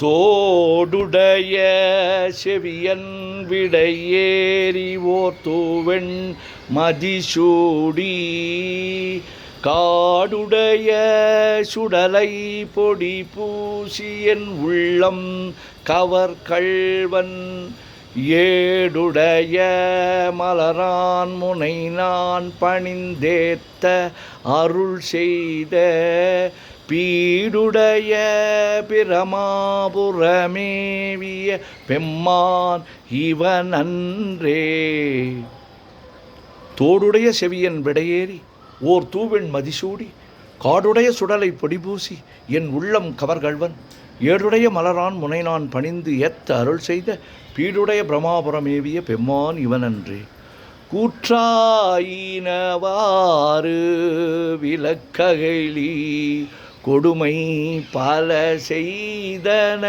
தோடுடைய செவியன் விடையேறி ஓர் தூவெண் மதிசூடி காடுடைய சுடலை பொடி பூசியன் உள்ளம் கவர் கள்வன் ஏடுடைய மலரான் முனை நான் பணிந்தேத்த அருள் செய்த பீடுடைய பிரமாபுரமேவிய பெம்மான் இவன் அன்றே. தோடுடைய செவியன் விடையேறி ஓர் தூவெண் மதிசூடி காடுடைய சுடலை பொடிபூசி என் உள்ளம் கவர்கள்வன் ஏடுடைய மலரான் முனை நான் பணிந்து ஏத்த அருள் செய்த பீடுடைய பிரமாபுரமேவிய பெம்மான் இவனன்றே. கூற்றாயினவாறு விளக்ககைலி கொடுமை பல செய்தன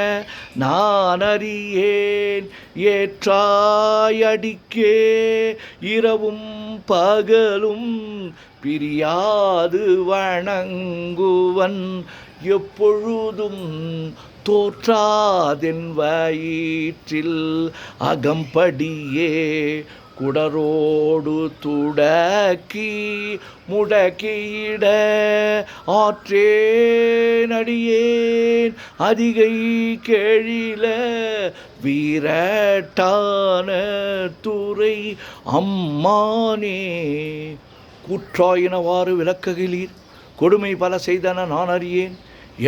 நான் அறியேன் ஏற்றாயடிக்கே இரவும் பகலும் பிரியாது வணங்குவன் எப்பொழுதும் தோற்றாதென் வயிற்றில் அகம்படியே குடரோடு துடக்கி முடக்கியிட ஆற்றேனடியேன் அதிகை கேழில வீரட்டான துறை அம்மானே. கூற்றாயினவாறு விளக்ககிலீர் கொடுமை பல செய்தன நான் அறியேன்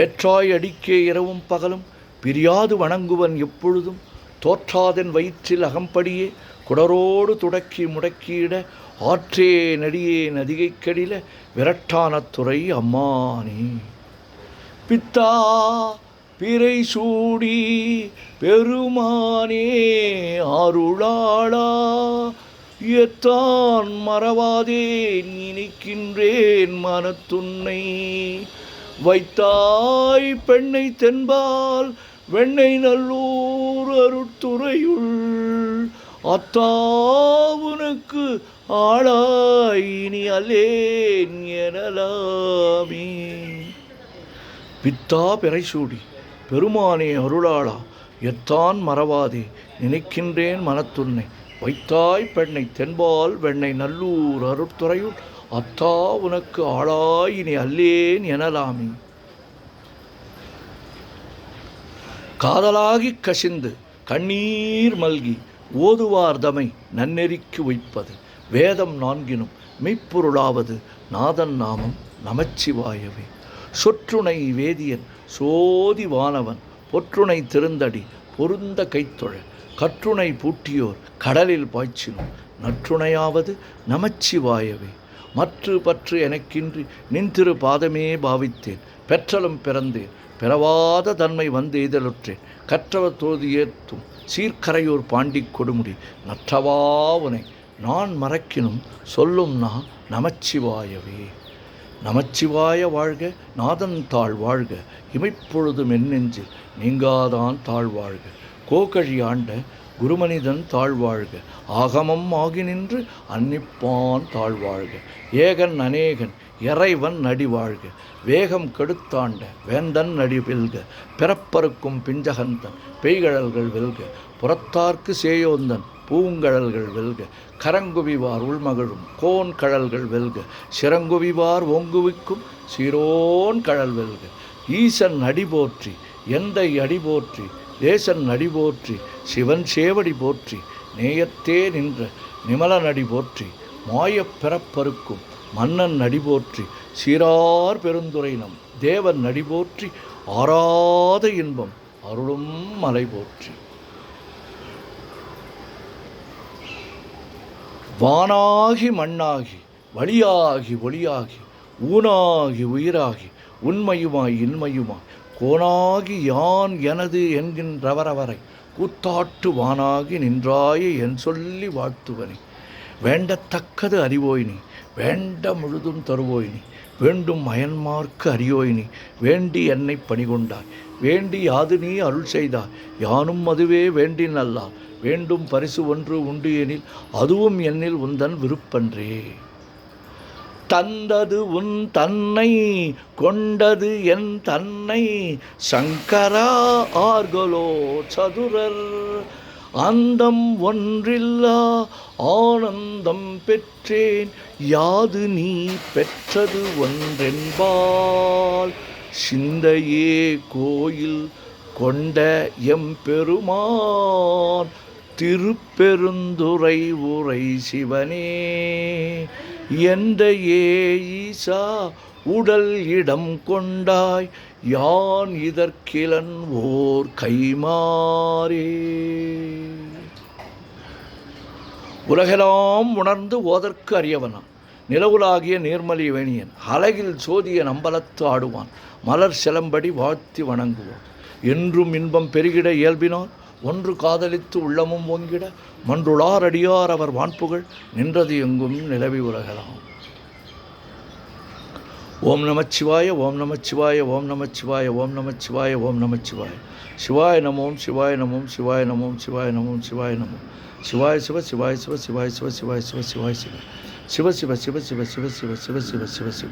ஏற்றாய் அடிக்கே இரவும் பகலும் பிரியாது வணங்குவன் எப்பொழுதும் தோற்றாதென் வயிற்றில் அகம்படியே குடரோடு துடக்கி முடக்கியிட ஆற்றே நடியேன் அதிகை கடில விரட்டான துறை அம்மானே. பித்தா பிறை சூடி பெருமானே அருளாளா எத்தான் மறவாதே நினைக்கின்றேன் மனத்துன்னை வைத்தாய் பெண்ணை தென்பால் வெண்ணை நல்லூர் அருட்துறையுள் அத்தாவுனுக்கு ஆளாய் நீ அல்லேன் எனலாமே. பித்தா பிறைசூடி பெருமானே அருளாளா எத்தான் மறவாதே நினைக்கின்றேன் மனத்துன்னை வைத்தாய் பெண்ணை தென்பால் வெண்ணை நல்லூர் அருட்துறையுள் அத்தா உனக்கு ஆளாய் நீ அல்லேன் எனலாமே. காதலாகி கசிந்து கண்ணீர் மல்கி ஓதுவார் தமை நன்னெறிக்கு வைப்பது வேதம் நான்கினும் மெய்ப்பொருளாவது நாதன் நாமம் நமச்சிவாயவே. சொற்றுணை வேதியன் சோதி வானவன் பொற்றுணை திருந்தடி பொருந்த கைத்தொழ கற்றுணை பூட்டியோர் கடலில் பாய்ச்சினும் நற்றுணையாவது நமச்சிவாயவே. மற்று பற்று எனக்கின்றி நின்திரு பாதமே பாவித்தேன் பெற்றலும் பிறந்தேன் பிறவாத தன்மை வந்தெய்தலுற்றேன் கற்றவர் தோதி ஏற்றும் சீர்கரையூர் பாண்டி கொடுமுடி நற்றவாவுனை நான் மறக்கினும் சொல்லும் நான் நமச்சிவாயவே. நமச்சிவாய வாழ்க நாதன் தாழ் வாழ்க இமைப்பொழுதும் என் நெஞ்சில் நீங்காதான் தாழ் வாழ்க கோகழி ஆண்ட குருமனிதன் தாழ்வாழ்க ஆகமம் ஆகி நின்று அன்னிப்பான் தாழ்வாழ்க ஏகன் அநேகன் இறைவன் நடிவாழ்க வேகம் கெடுத்தாண்ட வேந்தன் நடி வெல்க பிறப்பறுக்கும் பிஞ்சகந்தன் பெய்கழல்கள் வெல்க புறத்தார்க்கு சேயோந்தன் பூங்கழல்கள் வெல்க கரங்குவிவார் உள்மகளும் கோன் கழல்கள் வெல்க சிறங்குவிவார் ஓங்குவிக்கும் சீரோன் கழல் வெல்க ஈசன் அடி போற்றி எந்தை அடி போற்றி தேசன் அடி போற்றி சிவன் சேவடி போற்றி நேயத்தே நின்ற நிமலன் அடி போற்றி மாயப் பிறப்பறுக்கும் மன்னன் அடி போற்றி சீரார் பெருந்துரை நம் தேவன் அடி போற்றி ஆராத இன்பம் அருளும் மலை போற்றி. வானாகி மண்ணாகி வழியாகி ஒளியாகி ஊனாகி உயிராகி உண்மையுமாய் இன்மையுமாய் கோனாகி யான் எனது என்கின்றவரவரை கூத்தாட்டு வானாகி நின்றாய என் சொல்லி வாழ்த்துவனே. வேண்டத்தக்கது அறிவோயினி வேண்ட முழுதும் தருவோயினி வேண்டும் அயன்மார்க்கு அறியோயினி வேண்டி என்னை பணிகொண்டாய் வேண்டி யாது நீ அருள் செய்தாய் யானும் அதுவே வேண்டின் அல்லால் வேண்டும் பரிசு ஒன்று உண்டு எனில் அதுவும் என்னில் உந்தன் விருப்பன்றே. தந்தது உன் தன்னை கொண்டது என் தன்னை சங்கரா ஆர்களோ சதுரர் அந்தம் ஒன்றில்லா ஆனந்தம் பெற்றேன் யாது நீ பெற்றது ஒன்றென்பால் சிந்தையே கோயில் கொண்ட எம்பெருமான் திருப்பெருந்துறை உரை சிவனே எந்த ஈசா உடல் இடம் கொண்டாய் யான் இதற்கிலன் ஓர் கைமாறே. உலகெல்லாம் உணர்ந்து ஓதற்கு அறியவனான் நிலவுலாகிய நீர்மலி வேணியன் அழகில் சோதிய நம்பலத்து ஆடுவான் மலர் சிலம்படி வாழ்த்தி வணங்குவான் என்றும் இன்பம் பெருகிட இயல்பினான் ஒன்று காதலித்து உள்ளமும் ஓங்கிட மன்றுளார் அடியார் அவர் வான்புகழ் நின்றது எங்கும் நிலவி உலகலாம். ஓம் நமச்சிவாய ஓம் நமச்சிவாய ஓம் நமச்சிவாய ஓம் நமச்சிவாய ஓம் நமச்சிவாய சிவாய நமோம் சிவாய நமோம் சிவாய நமோம் சிவாய நமோம் சிவாய நமோம் சிவாய சிவ சிவாய சிவ சிவாய சிவ சிவாய சிவ சிவாய சிவ சிவ சிவ சிவ சிவ சிவ சிவ சிவ சிவ சிவ சிவ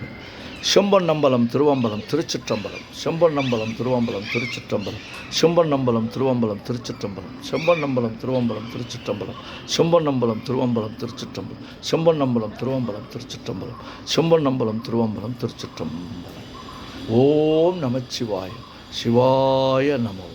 செம்பொன்னம்பலம் திருவம்பலம் திருச்சிற்றம்பலம் செம்பொன்னம்பலம் திருவம்பலம் திருச்சிற்றம்பலம் செம்பொன்னம்பலம் திருவம்பலம் திருச்சிற்றம்பலம் செம்பொன்னம்பலம் திருவம்பலம் திருச்சிற்றம்பலம் செம்பொன்னம்பலம் திருவம்பலம் திருச்சிற்றம்பலம் செம்பொன்னம்பலம் திருவம்பலம் திருச்சிற்றம்பலம் செம்பொன்னம்பலம் திருவம்பலம் திருச்சிற்றம்பலம். ஓம் நமச்சிவாய சிவாய நமோ.